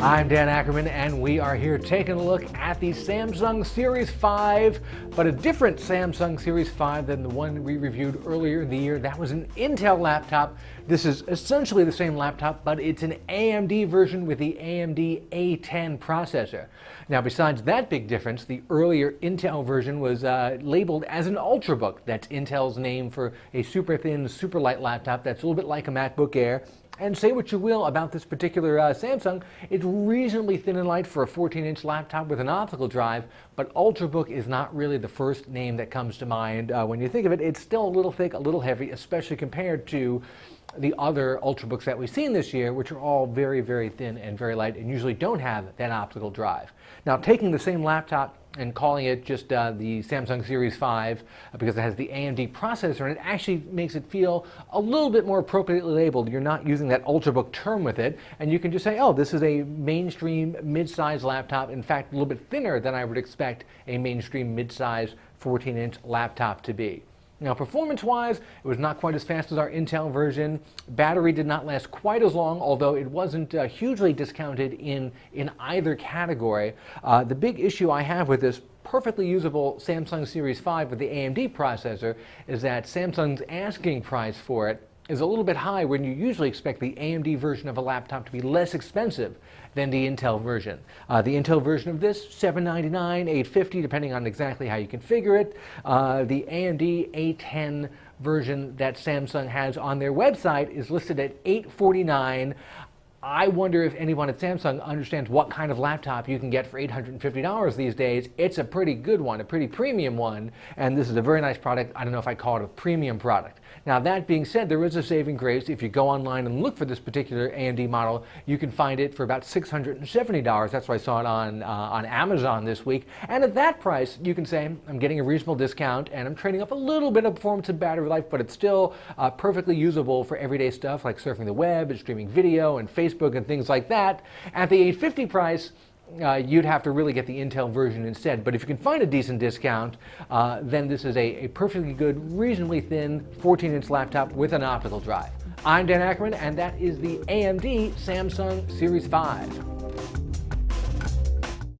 I'm Dan Ackerman, and we are here taking a look at the Samsung Series 5, but a different Samsung Series 5 than the one we reviewed earlier in the year. That was an Intel laptop. This is essentially the same laptop, but it's an AMD version with the AMD A10 processor. Now, besides that big difference, the earlier Intel version was labeled as an Ultrabook. That's Intel's name for a super thin, super light laptop that's a little bit like a MacBook Air. And say what you will about this particular Samsung, it's reasonably thin and light for a 14-inch laptop with an optical drive, but Ultrabook is not really the first name that comes to mind. When you think of it, it's still a little thick, a little heavy, especially compared to the other Ultrabooks that we've seen this year, which are all very, very thin and very light and usually don't have that optical drive. Now, taking the same laptop and calling it just the Samsung Series 5 because it has the AMD processor, and it actually makes it feel a little bit more appropriately labeled. You're not using that Ultrabook term with it, and you can just say, oh, this is a mainstream mid-size laptop, in fact, a little bit thinner than I would expect a mainstream mid-size 14-inch laptop to be. Now, performance-wise, it was not quite as fast as our Intel version. Battery did not last quite as long, although it wasn't hugely discounted in either category. The big issue I have with this perfectly usable Samsung Series 5 with the AMD processor is that Samsung's asking price for it is a little bit high when you usually expect the AMD version of a laptop to be less expensive than the Intel version. The Intel version of this, $799, $850, depending on exactly how you configure it. The AMD A10 version that Samsung has on their website is listed at $849. I wonder if anyone at Samsung understands what kind of laptop you can get for $850 these days. It's a pretty good one, a pretty premium one, and this is a very nice product. I don't know if I call it a premium product. Now, that being said, there is a saving grace. If you go online and look for this particular AMD model, you can find it for about $670. That's why I saw it on Amazon this week. And at that price, you can say, I'm getting a reasonable discount, and I'm trading off a little bit of performance and battery life, but it's still perfectly usable for everyday stuff like surfing the web and streaming video and Facebook and things like that. At the $850 price, you'd have to really get the Intel version instead. But if you can find a decent discount, then this is a perfectly good, reasonably thin 14-inch laptop with an optical drive. I'm Dan Ackerman, and that is the AMD Samsung Series 5.